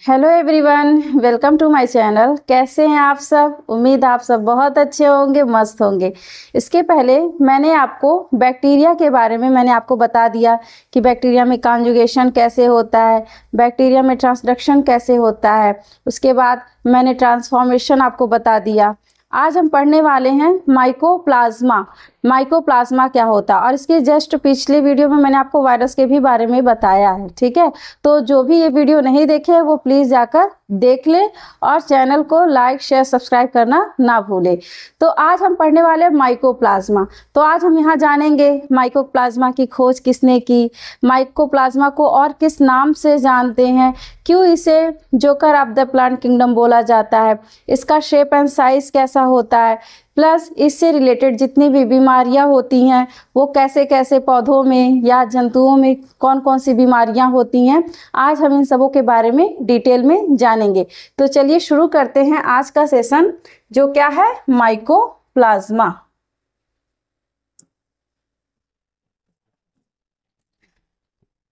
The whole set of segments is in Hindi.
Hello everyone, welcome to my channel. कैसे हैं आप सब? उम्मीद आप सब बहुत अच्छे होंगे, मस्त होंगे। इसके पहले मैंने आपको बैक्टीरिया के बारे में आपको बता दिया कि बैक्टीरिया में कॉन्जुगेशन कैसे होता है, बैक्टीरिया में ट्रांसडक्शन कैसे होता है। उसके बाद मैंने ट्रांसफॉर्मेशन आपको बता दिया। आज हम पढ़ने वाले हैं माइकोप्लाज्मा। माइकोप्लाज्मा क्या होता है, और इसके जस्ट पिछले वीडियो में मैंने आपको वायरस के भी बारे में बताया है। ठीक है, तो जो भी ये वीडियो नहीं देखे वो प्लीज़ जाकर देख ले और चैनल को लाइक शेयर सब्सक्राइब करना ना भूले। तो आज हम पढ़ने वाले हैं माइकोप्लाज्मा। तो आज हम यहाँ जानेंगे माइकोप्लाज्मा की खोज किसने की, माइकोप्लाज्मा को और किस नाम से जानते हैं, क्यों इसे joker of the plant kingdom बोला जाता है, इसका शेप एंड साइज कैसा होता है, प्लस इससे रिलेटेड जितनी भी बीमारियां होती हैं वो कैसे कैसे पौधों में या जंतुओं में कौन कौन सी बीमारियां होती हैं, आज हम इन सबों के बारे में डिटेल में जानेंगे। तो चलिए शुरू करते हैं आज का सेशन, जो क्या है माइकोप्लाज्मा।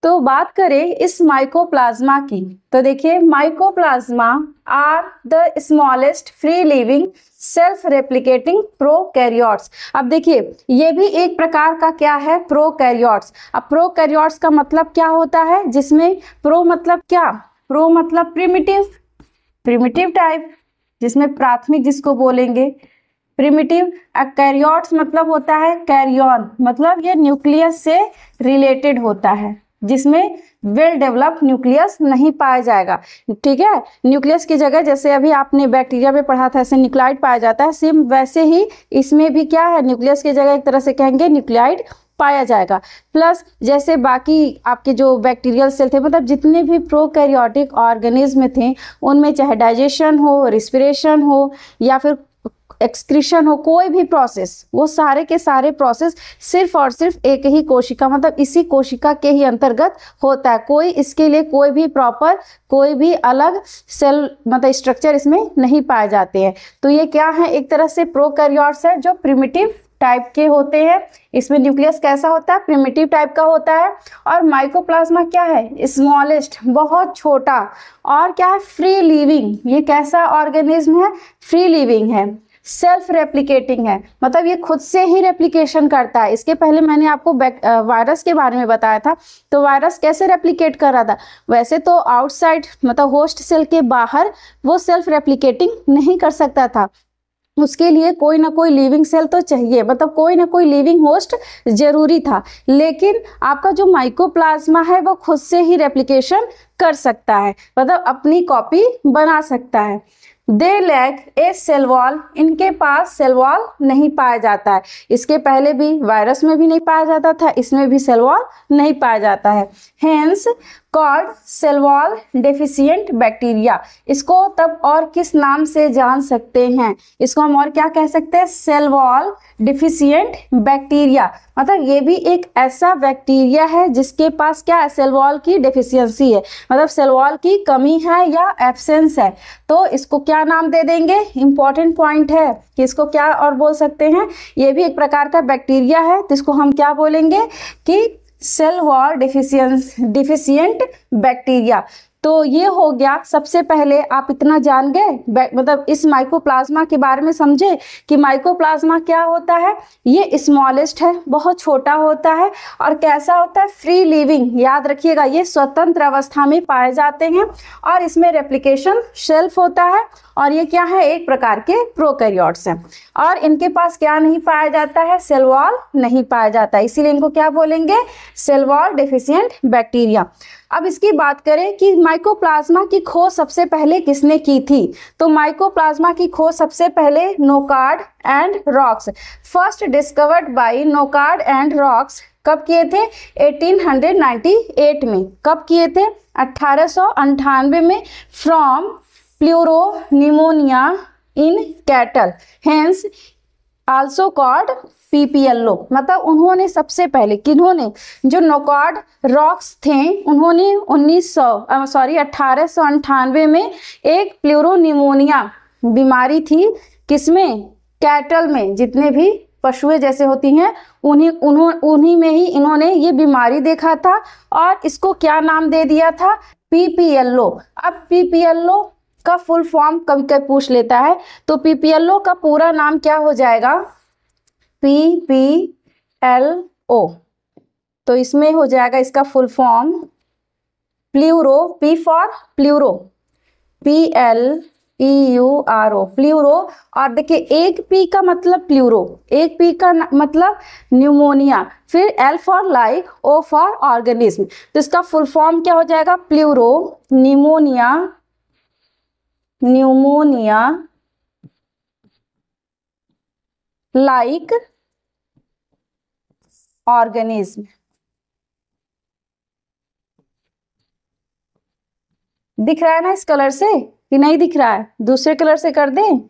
तो बात करें इस माइकोप्लाज्मा की, तो देखिए mycoplasma are the smallest free living self replicating prokaryotes. अब देखिए ये भी एक प्रकार का क्या है, प्रोकैरियोट्स। अब प्रोकैरियोट्स का मतलब क्या होता है, जिसमें प्रो मतलब क्या, प्रो मतलब प्रिमिटिव, प्रिमिटिव टाइप, जिसमें प्राथमिक जिसको बोलेंगे प्रिमिटिव। कैरियोट्स मतलब होता है कैरियन, मतलब ये न्यूक्लियस से रिलेटेड होता है, जिसमें वेल डेवलप्ड न्यूक्लियस नहीं पाया जाएगा। ठीक है, न्यूक्लियस की जगह जैसे अभी आपने बैक्टीरिया में पढ़ा था ऐसे न्यूक्लाइड पाया जाता है, सेम वैसे ही इसमें भी क्या है, न्यूक्लियस की जगह एक तरह से कहेंगे न्यूक्लियाइड पाया जाएगा। प्लस जैसे बाकी आपके जो बैक्टीरियल सेल थे, मतलब जितने भी प्रोकैरियोटिक ऑर्गेनिज्म थे उनमें चाहे डाइजेशन हो, रिस्पिरेशन हो या फिर एक्सक्रीशन हो, कोई भी प्रोसेस, वो सारे के सारे प्रोसेस सिर्फ और सिर्फ एक ही कोशिका, मतलब इसी कोशिका के ही अंतर्गत होता है। कोई इसके लिए कोई भी प्रॉपर, कोई भी अलग सेल मतलब स्ट्रक्चर इसमें नहीं पाए जाते हैं। तो ये क्या है, एक तरह से प्रोकैरियोट्स है जो प्रिमिटिव टाइप के होते हैं। इसमें न्यूक्लियस कैसा होता है, प्रिमिटिव टाइप का होता है। और माइकोप्लाज्मा क्या है, स्मॉलेस्ट, बहुत छोटा, और क्या है, फ्री लिविंग। ये कैसा ऑर्गेनिज्म है, फ्री लिविंग है, सेल्फ रेप्लिकेटिंग है, मतलब ये खुद से ही रेप्लिकेशन करता है। इसके पहले मैंने आपको वायरस के बारे में बताया था, तो वायरस कैसे रेप्लिकेट कर रहा था, वैसे तो आउटसाइड मतलब होस्ट सेल के बाहर वो सेल्फ रेप्लिकेटिंग नहीं कर सकता था, उसके लिए कोई ना कोई लिविंग सेल तो चाहिए, मतलब कोई ना कोई लिविंग होस्ट जरूरी था। लेकिन आपका जो माइकोप्लाज्मा है वो खुद से ही रेप्लिकेशन कर सकता है, मतलब अपनी कॉपी बना सकता है। They lack a cell wall, इनके पास सेल वॉल नहीं पाया जाता है। इसके पहले भी वायरस में भी नहीं पाया जाता था, इसमें भी सेल वॉल नहीं पाया जाता है। Hence called cell wall deficient bacteria. इसको तब और किस नाम से जान सकते हैं, इसको हम और क्या कह सकते हैं, सेल वॉल डेफिशिएंट बैक्टीरिया। मतलब ये भी एक ऐसा बैक्टीरिया है जिसके पास क्या है, सेल वॉल की डेफिशिएंसी है, मतलब सेल वॉल की कमी है या एब्सेंस है। तो इसको क्या नाम दे देंगे, इंपॉर्टेंट पॉइंट है कि इसको क्या और बोल सकते हैं, ये भी एक प्रकार का बैक्टीरिया है, तो इसको हम क्या बोलेंगे कि सेल वॉल डिफिशिएंट बैक्टीरिया। तो ये हो गया, सबसे पहले आप इतना जान गए, मतलब इस माइकोप्लाज्मा के बारे में समझे कि माइकोप्लाज्मा क्या होता है। ये स्मॉलेस्ट है, बहुत छोटा होता है, और कैसा होता है, फ्री लिविंग। याद रखिएगा ये स्वतंत्र अवस्था में पाए जाते हैं, और इसमें रेप्लिकेशन सेल्फ होता है, और ये क्या है, एक प्रकार के प्रोकैरियोट्स हैं। और इनके पास क्या नहीं पाया जाता है, सेल वॉल नहीं पाया जाता है, इसीलिए इनको क्या बोलेंगे, सेल वॉल डेफिशिएंट बैक्टीरिया। अब इसकी बात करें कि माइकोप्लाज्मा की खोज सबसे पहले किसने की थी, तो माइकोप्लाज्मा की खोज सबसे पहले Nocard and Roux, first discovered by Nocard and Roux. कब किए थे, 1898 में। कब किए थे, 1898 में, from pleuropneumonia in cattle, hence also called PPLO। मतलब उन्होंने सबसे पहले, किन्होंने, जो नोकार्ड रॉक्स थे, उन्होंने 1898 में एक प्लूरोनिमोनिया बीमारी थी, किसमें, कैटल में, जितने भी पशुएं जैसे होती हैं उन्हीं में ही इन्होंने ये बीमारी देखा था और इसको क्या नाम दे दिया था, पीपीएलओ। अब पीपीएलओ का फुल फॉर्म कभी कभी पूछ लेता है, तो पीपीएलओ का पूरा नाम क्या हो जाएगा, पीपीएलओ। तो इसमें हो जाएगा इसका full form pleuro, P for pleuro, PLEURO, pleuro. और देखिए एक पी का मतलब प्ल्यूरो, एक पी का मतलब न्यूमोनिया, फिर L for like, O for organism. तो इसका फुल फॉर्म क्या हो जाएगा, pleuro pneumonia, pneumonia like organism. दिख रहा है ना इस कलर से कि नहीं दिख रहा है, दूसरे कलर से कर दें,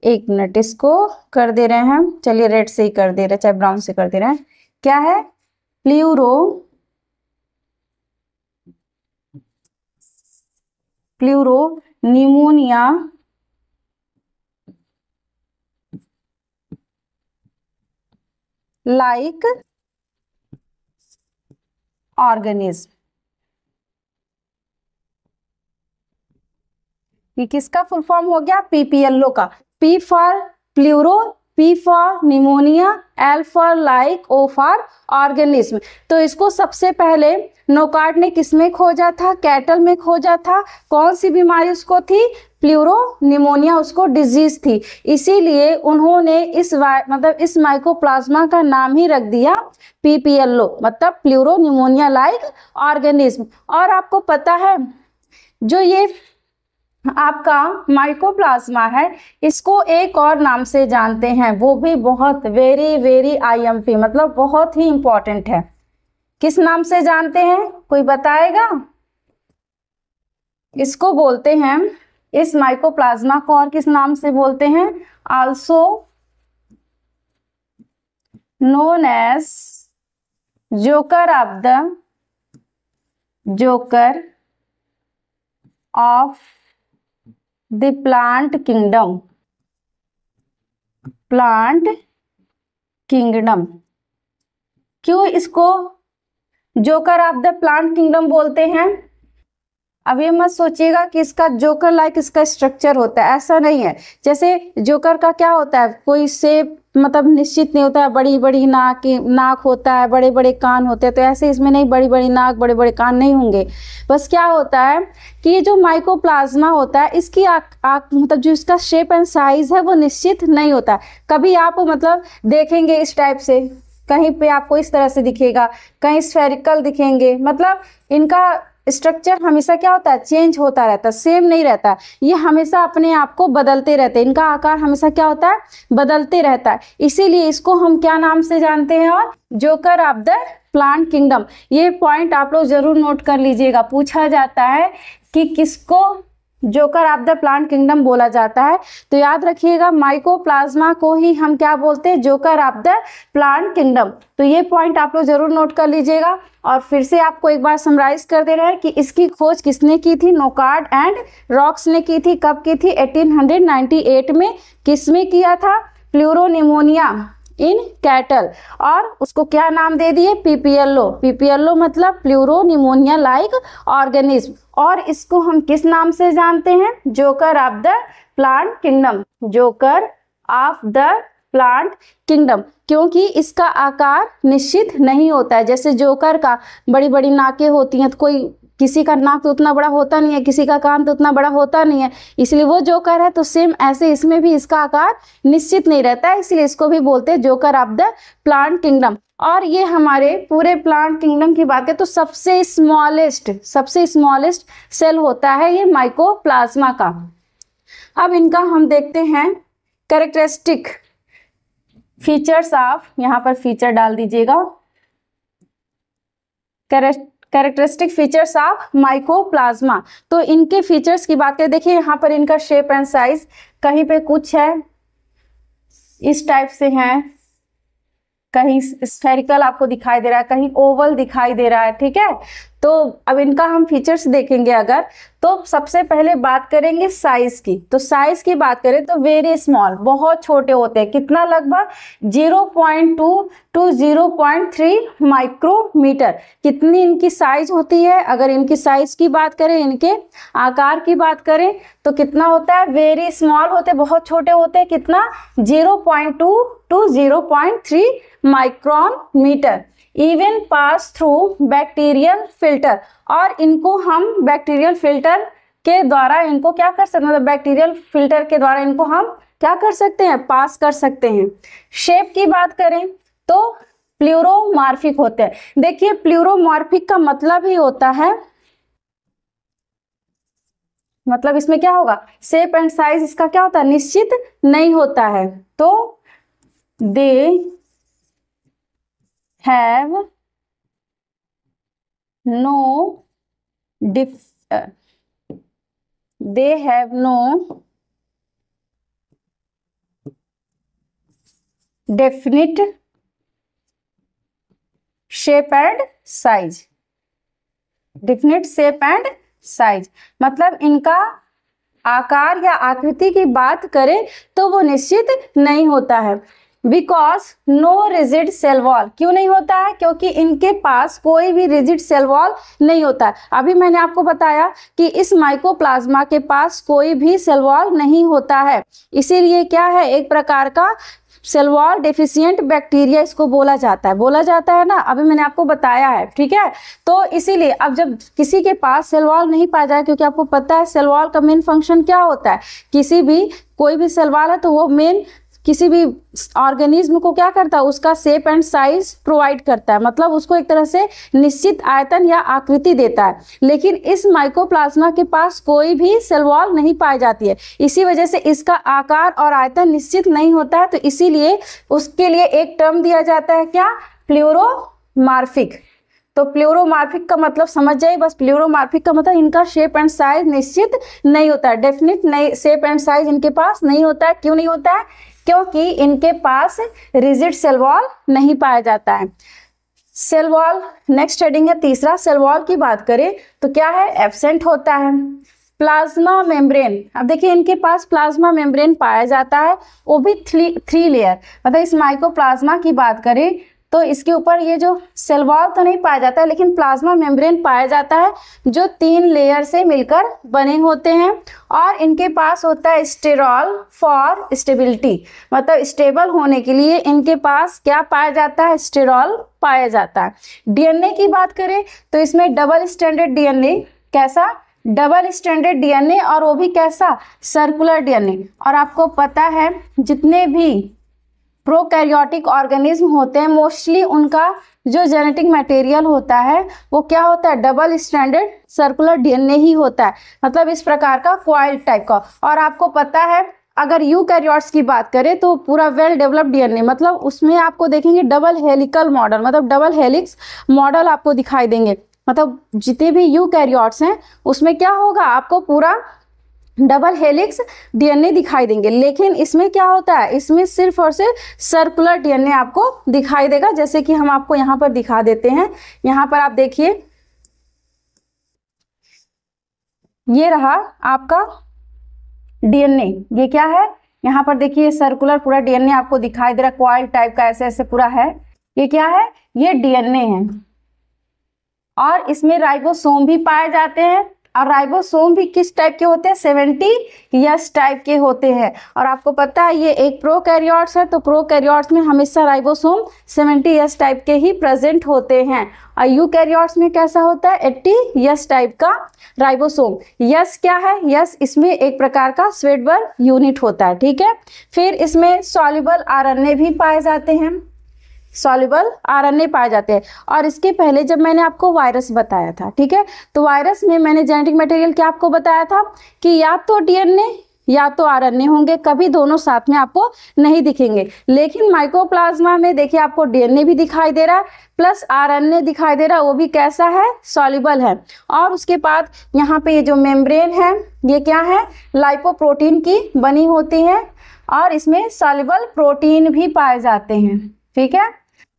एक मिनट, इसको कर दे रहे हैं हम, चलिए रेड से ही कर दे रहे हैं, चाहे ब्राउन से कर दे रहे हैं। क्या है, pleuro, pleuro pneumonia like organism. ये किसका फुल फॉर्म हो गया, पीपीएलओ का। P for pleuro, P for pneumonia, L for like, O for organism. तो इसको सबसे पहले नोकार्ड ने किसमें खोजा था, कैटल में खोजा था। कौन सी बीमारी उसको थी, प्ल्यूरो निमोनिया उसको डिजीज थी। इसीलिए उन्होंने इस माइकोप्लाज्मा का नाम ही रख दिया पीपीएलओ, मतलब प्ल्यूरो निमोनिया लाइक ऑर्गेनिज्म। और आपको पता है जो ये आपका माइकोप्लाज्मा है, इसको एक और नाम से जानते हैं, वो भी बहुत वेरी आईएमपी, मतलब बहुत ही इंपॉर्टेंट है। किस नाम से जानते हैं, कोई बताएगा? इसको बोलते हैं, इस माइकोप्लाज्मा को और किस नाम से बोलते हैं, also known as joker of the plant kingdom. क्यों इसको joker of the plant kingdom बोलते हैं? अब ये मत सोचिएगा कि इसका जोकर लाइक इसका स्ट्रक्चर होता है, ऐसा नहीं है। जैसे जोकर का क्या होता है, कोई शेप मतलब निश्चित नहीं होता है, बड़ी बड़ी नाक होता है, बड़े बड़े कान होते हैं, तो ऐसे इसमें नहीं, बड़ी बड़ी नाक बड़े बड़े कान नहीं होंगे। बस क्या होता है कि ये जो माइकोप्लाज्मा होता है, इसकी मतलब जो इसका शेप एंड साइज है वो निश्चित नहीं होता है। कभी आप मतलब देखेंगे इस टाइप से, कहीं पे आपको इस तरह से दिखेगा, कहीं स्फेरिकल दिखेंगे, मतलब इनका स्ट्रक्चर हमेशा क्या होता है, चेंज होता रहता है, सेम नहीं रहता। ये हमेशा अपने आप को बदलते रहते हैं, इनका आकार हमेशा क्या होता है, बदलते रहता है। इसीलिए इसको हम क्या नाम से जानते हैं, और joker of the plant kingdom. ये पॉइंट आप लोग जरूर नोट कर लीजिएगा, पूछा जाता है कि किसको joker of the plant kingdom बोला जाता है। तो याद रखिएगा, माइकोप्लाज्मा को ही हम क्या बोलते हैं, joker of the plant kingdom. तो ये पॉइंट आप लोग जरूर नोट कर लीजिएगा। और फिर से आपको एक बार समराइज कर दे रहे हैं कि इसकी खोज किसने की थी, नोकार्ड एंड रॉक्स ने की थी। कब की थी, 1898 में। किसमें किया था, प्ल्यूरो निमोनिया इन कैटल, और उसको क्या नाम दे दिए, पीपीएलओ। पीपीएलओ मतलब प्ल्यूरो निमोनिया लाइक ऑर्गेनिज्म। और इसको हम किस नाम से जानते हैं, joker of the plant kingdom, joker of the plant kingdom. क्योंकि इसका आकार निश्चित नहीं होता है। जैसे जोकर का बड़ी बड़ी नाकें होती हैं, तो कोई किसी का नाक तो उतना बड़ा होता नहीं है, किसी का कान तो उतना बड़ा होता नहीं है, इसलिए वो जोकर है। तो सेम ऐसे इसमें भी इसका आकार निश्चित नहीं रहता है, इसलिए इसको भी बोलते हैं joker of the plant kingdom. और ये हमारे पूरे प्लांट किंगडम की बात है तो सबसे स्मॉलेस्ट सेल होता है ये माइकोप्लाज्मा का। अब इनका हम देखते हैं कैरेक्टरिस्टिक फीचर्स ऑफ, यहाँ पर फीचर डाल दीजिएगा, कैरेक्टरिस्टिक फीचर्स ऑफ माइकोप्लाज्मा। तो इनके फीचर्स की बात करें, देखिए यहाँ पर इनका शेप एंड साइज, कहीं पे कुछ है इस टाइप से है, कहीं स्फेरिकल आपको दिखाई दे रहा है, कहीं ओवल दिखाई दे रहा है, ठीक है। तो अब इनका हम फीचर्स देखेंगे अगर, तो सबसे पहले बात करेंगे साइज की। तो साइज की बात करें तो वेरी स्मॉल, बहुत छोटे होते हैं। कितना? लगभग 0.2 टू 0.3 माइक्रोमीटर। कितनी इनकी साइज होती है? अगर इनकी साइज की बात करें, इनके आकार की बात करें तो कितना होता है? वेरी स्मॉल होते हैं, बहुत छोटे होते हैं। कितना? 0.2 to 0.3 micron metre. Even pass through bacterial filter, और इनको हम बैक्टीरियल फिल्टर के द्वारा इनको क्या कर सकते हैं? मतलब बैक्टीरियल फिल्टर के द्वारा इनको हम क्या कर सकते हैं? पास कर सकते हैं। शेप की बात करें तो प्लूरोमॉर्फिक होते हैं। देखिए प्लूरोमॉर्फिक का मतलब ही होता है, मतलब इसमें क्या होगा? शेप एंड साइज इसका क्या होता है? निश्चित नहीं होता है। तो दे have no they have no definite shape and size। definite shape and size मतलब इनका आकार या आकृति की बात करें तो वो निश्चित नहीं होता है। Because no rigid cell wall, क्यों नहीं होता है? क्योंकि इनके पास कोई भी रिजिड सेल वॉल नहीं होता है। अभी मैंने आपको बताया कि इस माइकोप्लाज्मा के पास कोई भी सेल वॉल नहीं होता है, इसीलिए क्या है? एक प्रकार का सेल वॉल डेफिशिएंट बैक्टीरिया इसको बोला जाता है ना, अभी मैंने आपको बताया है, ठीक है। तो इसीलिए अब जब किसी के पास सेल वॉल नहीं पाया जाए, क्योंकि आपको पता है सेल वॉल का मेन फंक्शन क्या होता है, किसी भी कोई भी सेल वॉल है तो वो मेन किसी भी ऑर्गेनिज्म को क्या करता है? उसका शेप एंड साइज प्रोवाइड करता है, मतलब उसको एक तरह से निश्चित आयतन या आकृति देता है। लेकिन इस माइकोप्लाज्मा के पास कोई भी सेल वॉल नहीं पाई जाती है, इसी वजह से इसका आकार और आयतन निश्चित नहीं होता है। तो इसीलिए उसके लिए एक टर्म दिया जाता है, क्या? प्लूरोमॉर्फिक। तो प्लूरोमॉर्फिक का मतलब समझ जाइए बस। प्लूरोमॉर्फिक का मतलब इनका शेप एंड साइज निश्चित नहीं होता है, डेफिनिट नहीं शेप एंड साइज इनके पास नहीं होता है। क्यों नहीं होता है? क्योंकि इनके पास रिजिड सेल वॉल नहीं पाया जाता है। सेल वॉल नेक्स्ट हेडिंग है तीसरा। सेल वॉल की बात करें तो क्या है? एब्सेंट होता है। प्लाज्मा मेम्ब्रेन, अब देखिए इनके पास प्लाज्मा मेम्ब्रेन पाया जाता है, वो भी थ्री लेयर। मतलब इस माइकोप्लाज्मा की बात करें तो इसके ऊपर ये जो सेल वॉल तो नहीं पाया जाता है, लेकिन प्लाज्मा मेम्ब्रेन पाया जाता है जो 3 लेयर से मिलकर बने होते हैं। और इनके पास होता है स्टेरॉल फॉर स्टेबिलिटी, मतलब स्टेबल होने के लिए इनके पास क्या पाया जाता है? स्टेरॉल पाया जाता है। डीएनए की बात करें तो इसमें डबल स्टैंडर्ड डीएनए, कैसा? डबल स्टैंडर्ड डीएनए, और वो भी कैसा? Circular DNA. और आपको पता है जितने भी प्रोकैरियोटिक ऑर्गेनिज्म होते हैं मोस्टली उनका जो जेनेटिक मटेरियल होता है वो क्या होता है? डबल स्टैंडर्ड सर्कुलर डीएनए ही होता है, मतलब इस प्रकार का कॉइल टाइप का। और आपको पता है अगर यूकैरियोट्स की बात करें तो पूरा वेल डेवलप्ड डीएनए, मतलब उसमें आपको देखेंगे डबल हेलिकल मॉडल, मतलब डबल हेलिक्स मॉडल आपको दिखाई देंगे। मतलब जितने भी यूकैरियोट्स हैं उसमें क्या होगा? आपको पूरा डबल हेलिक्स डीएनए दिखाई देंगे। लेकिन इसमें क्या होता है? इसमें सिर्फ और सिर्फ सर्कुलर डीएनए आपको दिखाई देगा, जैसे कि हम आपको यहाँ पर दिखा देते हैं। यहाँ पर आप देखिए, ये रहा आपका डीएनए। ये क्या है? यहाँ पर देखिए सर्कुलर पूरा डीएनए आपको दिखाई दे रहा है, कॉइल टाइप का ऐसे ऐसे पूरा है। ये क्या है? ये डीएनए है। और इसमें राइबोसोम भी पाए जाते हैं, और राइबोसोम भी किस टाइप के होते हैं? 70S टाइप के होते हैं। और आपको पता है ये एक प्रोकैरियोट्स है, तो प्रोकैरियोट्स में हमेशा राइबोसोम 70S टाइप के ही प्रेजेंट होते हैं। और यूकैरियोट्स में कैसा होता है? 80S टाइप का राइबोसोम। यस क्या है? यस इसमें एक प्रकार का स्वेटबर यूनिट होता है, ठीक है। फिर इसमें सॉल्युबल आरएनए भी पाए जाते हैं, सॉल्युबल आरएनए पाए जाते हैं। और इसके पहले जब मैंने आपको वायरस बताया था, ठीक है, तो वायरस में मैंने जेनेटिक मटेरियल क्या आपको बताया था कि या तो डीएनए या तो आरएनए होंगे, कभी दोनों साथ में आपको नहीं दिखेंगे। लेकिन माइकोप्लाज्मा में देखिए आपको डीएनए भी दिखाई दे रहा है प्लस आरएनए दिखाई दे रहा है, वो भी कैसा है? सॉल्युबल है। और उसके बाद यहाँ पे ये जो मेम्ब्रेन है ये क्या है? लाइपोप्रोटीन की बनी होती है, और इसमें सॉल्युबल प्रोटीन भी पाए जाते हैं, ठीक है,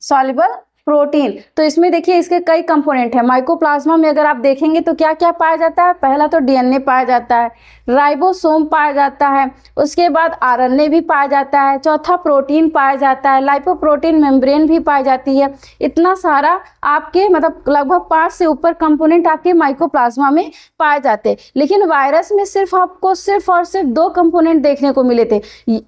सॉल्युबल प्रोटीन। तो इसमें देखिए इसके कई कंपोनेंट है। माइकोप्लाज्मा में अगर आप देखेंगे तो क्या क्या पाया जाता है, पहला तो डीएनए पाया जाता है, राइबोसोम पाया जाता है, उसके बाद आरएनए भी पाया जाता है, चौथा प्रोटीन पाया जाता है, लाइपोप्रोटीन मेम्ब्रेन भी पाई जाती है। इतना सारा आपके मतलब लगभग 5 से ऊपर कंपोनेंट आपके माइकोप्लाज्मा में पाए जाते हैं। लेकिन वायरस में सिर्फ आपको सिर्फ और सिर्फ 2 कंपोनेंट देखने को मिले थे।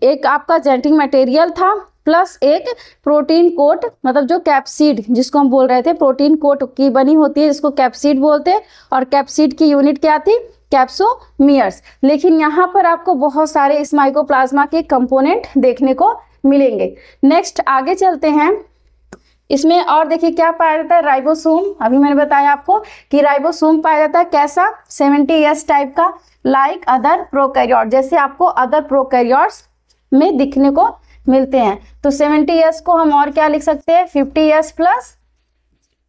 एक आपका जेनेटिक मटेरियल था प्लस एक प्रोटीन कोट, मतलब जो कैप्सिड जिसको हम बोल रहे थे, प्रोटीन कोट की बनी होती है जिसको कैप्सिड बोलते हैं, और कैप्सिड की यूनिट क्या थी, कैप्सोमियर्स। लेकिन यहाँ पर आपको बहुत सारे इस माइकोप्लाज्मा के कंपोनेंट देखने को मिलेंगे। नेक्स्ट आगे चलते हैं। इसमें और देखिए क्या पाया जाता है, राइबोसोम। अभी मैंने बताया आपको कि राइबोसोम पाया जाता है कैसा, 70S टाइप का, लाइक अदर प्रोकैरियोट, जैसे आपको अदर प्रोकैरियोट्स में दिखने को मिलते हैं। तो 70S को हम और क्या लिख सकते हैं, 50S प्लस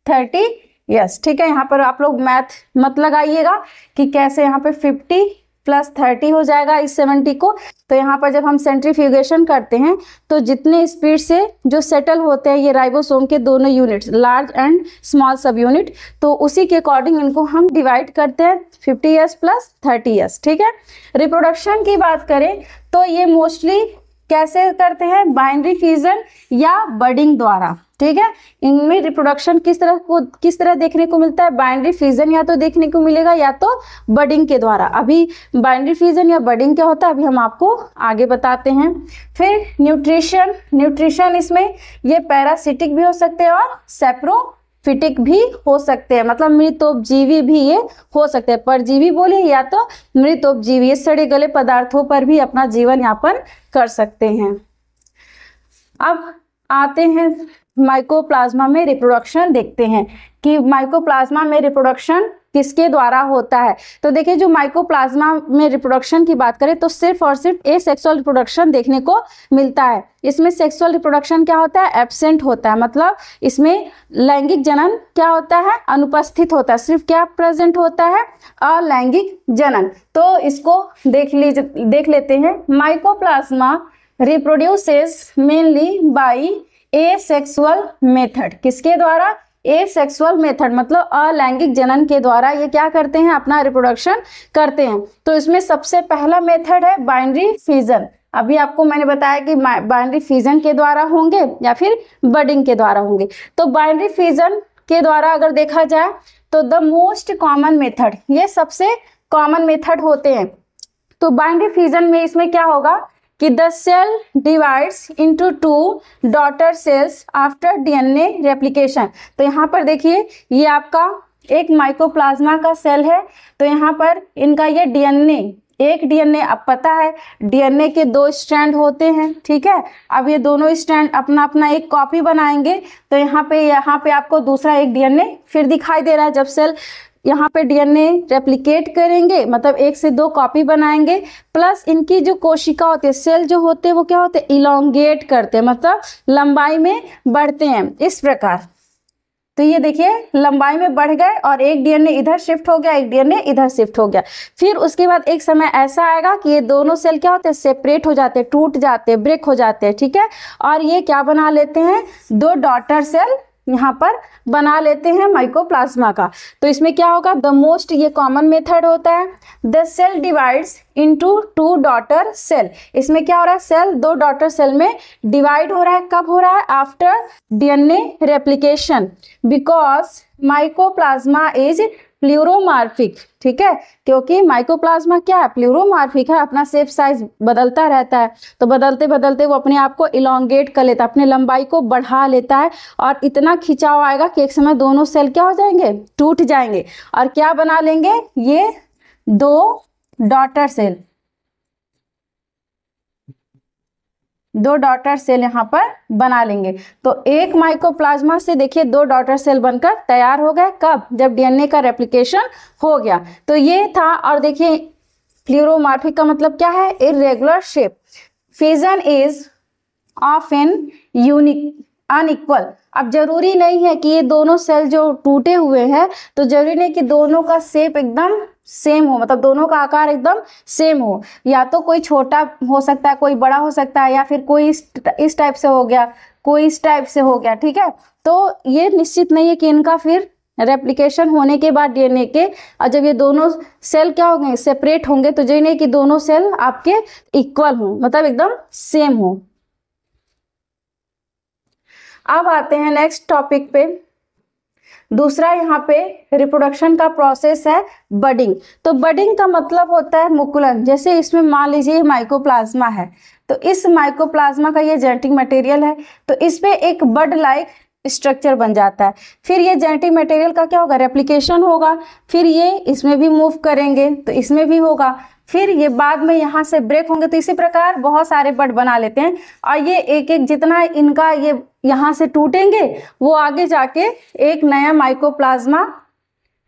30S। ठीक है, यहाँ पर आप लोग मैथ मत लगाइएगा कि कैसे यहाँ पे 50 प्लस 30 हो जाएगा इस 70 को। तो यहाँ पर जब हम सेंट्रीफ्यूगेशन करते हैं तो जितने स्पीड से जो सेटल होते हैं ये राइबोसोम के दोनों यूनिट्स, लार्ज एंड स्मॉल सब यूनिट, तो उसी के अकॉर्डिंग इनको हम डिवाइड करते हैं 50S प्लस 30S। ठीक है, रिप्रोडक्शन की बात करें तो ये मोस्टली कैसे करते हैं, बाइनरी फ्यूजन या बडिंग द्वारा। ठीक है, इनमें रिप्रोडक्शन किस तरह देखने को मिलता है, बाइनरी फ्यूजन या तो देखने को मिलेगा या तो बडिंग के द्वारा। अभी बाइनरी फ्यूजन या बडिंग क्या होता है अभी हम आपको आगे बताते हैं। फिर न्यूट्रिशन इसमें ये पैरासिटिक भी हो सकते हैं और सेप्रोफिटिक भी हो सकते हैं, मतलब मृतोपजीवी भी ये हो सकते हैं। परजीवी बोले या तो मृतोपजीवी, ये सड़े गले पदार्थों पर भी अपना जीवन यापन कर सकते हैं। अब आते हैं माइकोप्लाज्मा में रिप्रोडक्शन, देखते हैं कि माइकोप्लाज्मा में रिप्रोडक्शन किसके द्वारा होता है। तो देखिए जो माइकोप्लाज्मा में रिप्रोडक्शन की बात करें तो सिर्फ और सिर्फ एसेक्सुअल रिप्रोडक्शन देखने को मिलता है। इसमें सेक्सुअल रिप्रोडक्शन क्या होता है, एब्सेंट होता है, मतलब इसमें लैंगिक जनन क्या होता है, अनुपस्थित होता है। सिर्फ क्या प्रेजेंट होता है, अलैंगिक जनन। तो इसको देख लेते हैं। Mycoplasma reproduces mainly by asexual method, किसके द्वारा, एसेक्सुअल मेथड, मतलब अलैंगिक जनन के द्वारा ये क्या करते हैं, अपना रिप्रोडक्शन करते हैं। तो इसमें सबसे पहला मेथड है बाइनरी फ्यूजन। अभी आपको मैंने बताया कि बाइनरी फ्यूजन के द्वारा होंगे या फिर बडिंग के द्वारा होंगे। तो बाइनरी फ्यूजन के द्वारा अगर देखा जाए तो द मोस्ट कॉमन मेथड, ये सबसे कॉमन मेथड होते हैं। तो बाइनरी फ्यूजन में इसमें क्या होगा कि the cell divides into 2 daughter cells after DNA replication. तो यहाँ पर देखिए ये आपका एक माइकोप्लाज्मा का सेल है। तो यहाँ पर इनका ये डीएनए, एक डीएनए, अब पता है डीएनए के 2 स्ट्रैंड होते हैं। ठीक है, अब ये दोनों स्ट्रैंड अपना अपना एक कॉपी बनाएंगे। तो यहाँ पे आपको दूसरा एक डीएनए फिर दिखाई दे रहा है। जब सेल यहाँ पे डीएनए रेप्लिकेट करेंगे, मतलब 1 से 2 कॉपी बनाएंगे, प्लस इनकी जो कोशिका होती है, सेल जो होते हैं वो क्या होते हैं, इलोंगेट करते हैं, मतलब लंबाई में बढ़ते हैं इस प्रकार। तो ये देखिए लंबाई में बढ़ गए और एक डीएनए इधर शिफ्ट हो गया, एक डीएनए इधर शिफ्ट हो गया। फिर उसके बाद एक समय ऐसा आएगा कि ये दोनों सेल क्या होते हैं, सेपरेट हो जाते हैं, टूट जाते हैं, ब्रेक हो जाते हैं। ठीक है, और ये क्या बना लेते हैं, 2 डॉटर सेल यहाँ पर बना लेते हैं माइकोप्लाज्मा का। तो इसमें क्या होगा, द मोस्ट ये कॉमन मेथड होता है। The cell divides into 2 daughter cell. इसमें क्या हो रहा है, सेल 2 डॉटर सेल में डिवाइड हो रहा है। कब हो रहा है, after DNA replication, because mycoplasma is pleuromorphic. ठीक है, क्योंकि माइकोप्लाज्मा क्या है, प्लूरोमार्फिक है, अपना शेप साइज बदलता रहता है। तो बदलते बदलते वो अपने आप को इलोंगेट कर लेता है, अपने लंबाई को बढ़ा लेता है, और इतना खिंचाव आएगा कि एक समय दोनों सेल क्या हो जाएंगे, टूट जाएंगे, और क्या बना लेंगे, ये 2 डॉटर सेल, 2 डॉटर सेल यहाँ पर बना लेंगे। तो एक माइकोप्लाज्मा से देखिए 2 डॉटर सेल बनकर तैयार हो गए। कब, जब डीएनए का रेप्लिकेशन हो गया। तो ये था। और देखिए प्लूरोमार्फिक का मतलब क्या है, irregular shape. Fusion is often unique unequal. अब जरूरी नहीं है कि ये दोनों सेल जो टूटे हुए हैं, तो जरूरी नहीं कि दोनों का शेप एकदम सेम हो, मतलब दोनों का आकार एकदम सेम हो। या तो कोई छोटा हो सकता है, कोई बड़ा हो सकता है, या फिर कोई इस टाइप से हो गया, कोई इस टाइप से हो गया, ठीक है। तो ये निश्चित नहीं है कि इनका फिर रेप्लिकेशन होने के बाद डीएनए के, और जब ये दोनों सेल क्या होंगे, सेपरेट होंगे, तो ये नहीं कि दोनों सेल आपके इक्वल हो, मतलब एकदम सेम हो। अब आते हैं नेक्स्ट टॉपिक पे। दूसरा यहाँ पे रिप्रोडक्शन का प्रोसेस है बडिंग। तो बडिंग का मतलब होता है मुकुलन। जैसे इसमें मान लीजिए माइकोप्लाज्मा है, तो इस माइकोप्लाज्मा का ये जेनेटिक मटेरियल है, तो इस पे एक बड लाइक स्ट्रक्चर बन जाता है। फिर ये जेनेटिक मटेरियल का क्या होगा, रेप्लिकेशन होगा, फिर ये इसमें भी मूव करेंगे तो इसमें भी होगा, फिर ये बाद में यहाँ से ब्रेक होंगे, तो इसी प्रकार बहुत सारे बड बना लेते हैं। और ये एक एक जितना इनका ये यहाँ से टूटेंगे, वो आगे जाके एक नया माइकोप्लाज्मा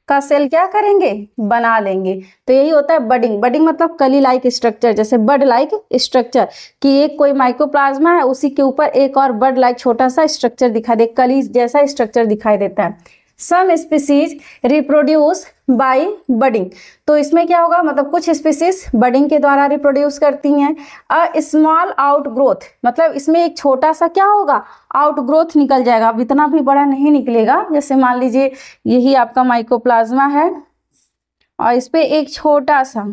का सेल क्या करेंगे, बना लेंगे। तो यही होता है बडिंग। बडिंग मतलब कली लाइक स्ट्रक्चर, जैसे बड लाइक स्ट्रक्चर, कि एक कोई माइकोप्लाज्मा है, उसी के ऊपर एक और बड लाइक छोटा सा स्ट्रक्चर दिखाई दे, कली जैसा स्ट्रक्चर दिखाई देता है। Some species reproduce by budding. तो इसमें क्या होगा, मतलब कुछ स्पीसीज बडिंग के द्वारा रिप्रोड्यूस करती हैं। अ स्मॉल आउटग्रोथ, मतलब इसमें एक छोटा सा क्या होगा, आउटग्रोथ निकल जाएगा। अब इतना भी बड़ा नहीं निकलेगा। जैसे मान लीजिए यही आपका माइकोप्लाज्मा है और इस पे एक छोटा सा,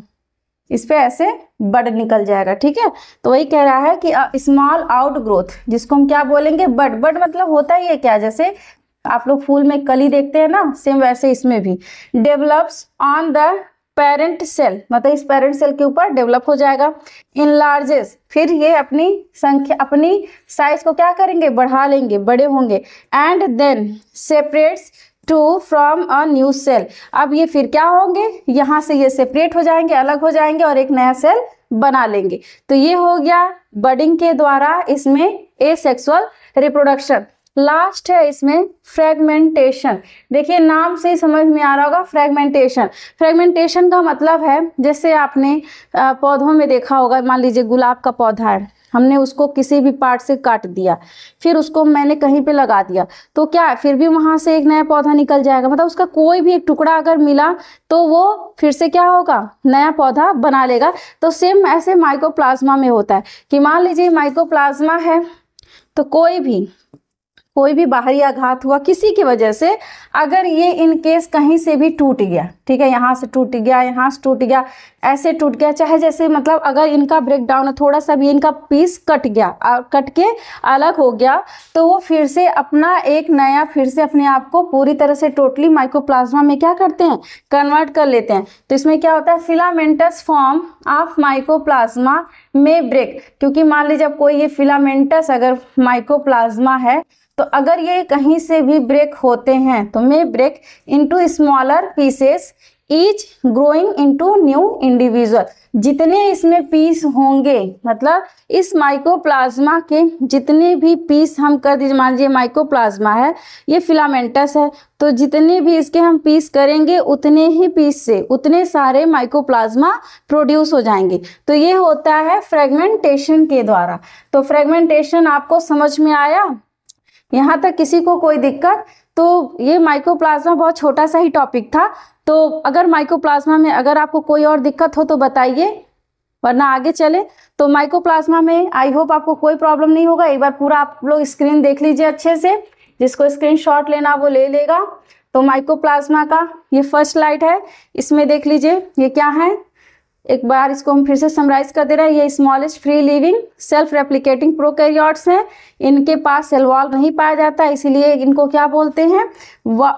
इस पे ऐसे बड निकल जाएगा, ठीक है। तो वही कह रहा है कि स्मॉल आउटग्रोथ, जिसको हम क्या बोलेंगे, बड। बड मतलब होता ही है क्या, जैसे आप लोग फूल में कली देखते हैं ना, सेम वैसे इसमें भी। Develops on the parent cell, मतलब इस पेरेंट सेल के ऊपर डेवलप हो जाएगा। इनलार्जेस, फिर ये अपनी संख्या, अपनी साइज को क्या करेंगे, बढ़ा लेंगे, बड़े होंगे। And then separates to from a new cell. अब ये फिर क्या होंगे, यहाँ से ये सेपरेट हो जाएंगे, अलग हो जाएंगे और एक नया सेल बना लेंगे। तो ये हो गया बडिंग के द्वारा इसमें एसेक्सुअल रिप्रोडक्शन। लास्ट है इसमें फ्रेगमेंटेशन। देखिए नाम से ही समझ में आ रहा होगा, फ्रेगमेंटेशन। फ्रेगमेंटेशन का मतलब है, जैसे आपने पौधों में देखा होगा, मान लीजिए गुलाब का पौधा है, हमने उसको किसी भी पार्ट से काट दिया, फिर उसको मैंने कहीं पे लगा दिया, तो क्या फिर भी वहां से एक नया पौधा निकल जाएगा। मतलब उसका कोई भी एक टुकड़ा अगर मिला तो वो फिर से क्या होगा, नया पौधा बना लेगा। तो सेम ऐसे माइकोप्लाज्मा में होता है कि मान लीजिए माइकोप्लाज्मा है, तो कोई भी बाहरी आघात हुआ किसी की वजह से, अगर ये इन केस कहीं से भी टूट गया, ठीक है, यहाँ से टूट गया, यहाँ से टूट गया, ऐसे टूट गया, चाहे जैसे मतलब अगर इनका ब्रेक डाउन है, थोड़ा सा भी इनका पीस कट गया, कट के अलग हो गया, तो वो फिर से अपना एक नया, फिर से अपने आप को पूरी तरह से टोटली माइकोप्लाज्मा में क्या करते हैं, कन्वर्ट कर लेते हैं। तो इसमें क्या होता है, फिलामेंटस फॉर्म ऑफ माइकोप्लाज्मा में ब्रेक। क्योंकि मान लीजिए जब कोई ये फिलामेंटस अगर माइकोप्लाज्मा है, तो अगर ये कहीं से भी ब्रेक होते हैं तो may break into smaller pieces, each growing into new individual. जितने इसमें पीस होंगे, मतलब इस माइकोप्लाज्मा के जितने भी पीस हम कर दीजिए, मान लीजिए माइकोप्लाज्मा है, ये फिलामेंटस है, तो जितने भी इसके हम पीस करेंगे, उतने ही पीस से उतने सारे माइकोप्लाज्मा प्रोड्यूस हो जाएंगे। तो ये होता है फ्रेगमेंटेशन के द्वारा। तो फ्रेगमेंटेशन आपको समझ में आया, यहाँ तक किसी को कोई दिक्कत? तो ये माइकोप्लाज्मा बहुत छोटा सा ही टॉपिक था। तो अगर माइकोप्लाज्मा में अगर आपको कोई और दिक्कत हो तो बताइए, वरना आगे चले। तो माइकोप्लाज्मा में आई होप आपको कोई प्रॉब्लम नहीं होगा। एक बार पूरा आप लोग स्क्रीन देख लीजिए अच्छे से, जिसको स्क्रीनशॉट लेना वो ले लेगा। तो माइकोप्लाज्मा का ये फर्स्ट स्लाइड है, इसमें देख लीजिए ये क्या है। एक बार इसको हम फिर से समराइज कर दे रहे हैं। ये smallest free living self replicating prokaryotes हैं। इनके पास सेल वॉल नहीं पाया जाता, इसीलिए इनको क्या बोलते हैं,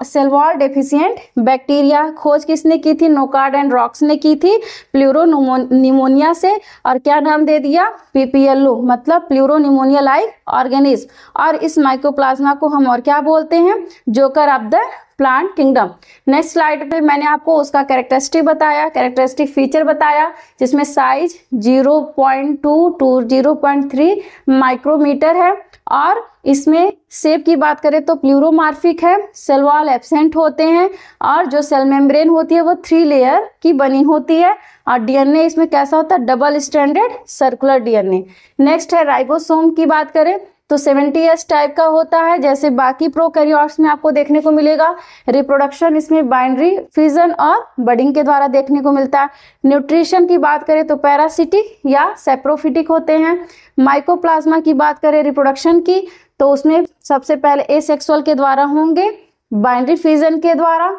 सेल वॉल डेफिशिएंट बैक्टीरिया। खोज किसने की थी, नोकार्ड एंड रॉक्स ने की थी प्लूरोनिमोनिया से। और क्या नाम दे दिया, पीपीएलओ, मतलब प्लूरोनिमोनिया लाइक ऑर्गेनिज्म। और इस माइकोप्लाज्मा को हम और क्या बोलते हैं, joker of the plant kingdom. Next slide पे मैंने आपको उसका कैरेक्टरिस्टिक बताया, कैरेक्टरिस्टिक फीचर बताया, जिसमें साइज 0.2 टू 0.3 माइक्रोमीटर है। और इसमें शेप की बात करें तो प्लूरोमार्फिक है, सेल वॉल एब्सेंट होते हैं, और जो सेल मेम्ब्रेन होती है वो 3 लेयर की बनी होती है। और डीएनए इसमें कैसा होता है, double stranded circular DNA. Next है राइबोसोम की बात करें तो 70S टाइप का होता है, जैसे बाकी प्रोकैरियोट्स में आपको देखने को मिलेगा। रिप्रोडक्शन इसमें बाइनरी, फिजन और बडिंग के द्वारा देखने को मिलता है। न्यूट्रिशन की बात करें तो पैरासिटिक या सेप्रोफिटिक होते हैं। माइकोप्लाज्मा की बात करें रिप्रोडक्शन की, तो उसमें सबसे पहले एसेक्सुअल के द्वारा होंगे, बाइनरी फिजन के द्वारा।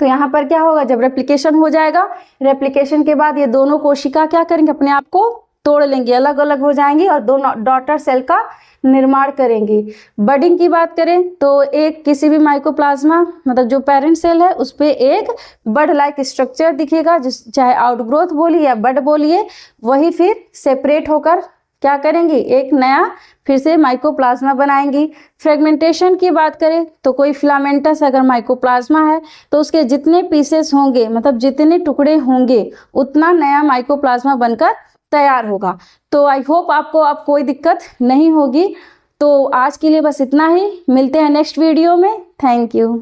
तो यहाँ पर क्या होगा, जब रेप्लिकेशन हो जाएगा, रेप्लिकेशन के बाद ये दोनों कोशिका क्या करेंगे, अपने आप को तोड़ लेंगे, अलग अलग हो जाएंगी और दो डॉटर सेल का निर्माण करेंगी। बडिंग की बात करें तो एक किसी भी माइकोप्लाज्मा मतलब जो पेरेंट सेल है उस पे एक बड लाइक स्ट्रक्चर दिखेगा, जिस चाहे आउटग्रोथ बोलिए या बड बोलिए, वही फिर सेपरेट होकर क्या करेंगी, एक नया फिर से माइकोप्लाज्मा बनाएंगी। फ्रेगमेंटेशन की बात करें तो कोई फिलामेंटस अगर माइकोप्लाज्मा है तो उसके जितने पीसेस होंगे मतलब जितने टुकड़े होंगे उतना नया माइकोप्लाज्मा बनकर तैयार होगा। तो आई होप आपको अब कोई दिक्कत नहीं होगी। तो आज के लिए बस इतना ही, मिलते हैं नेक्स्ट वीडियो में। Thank you.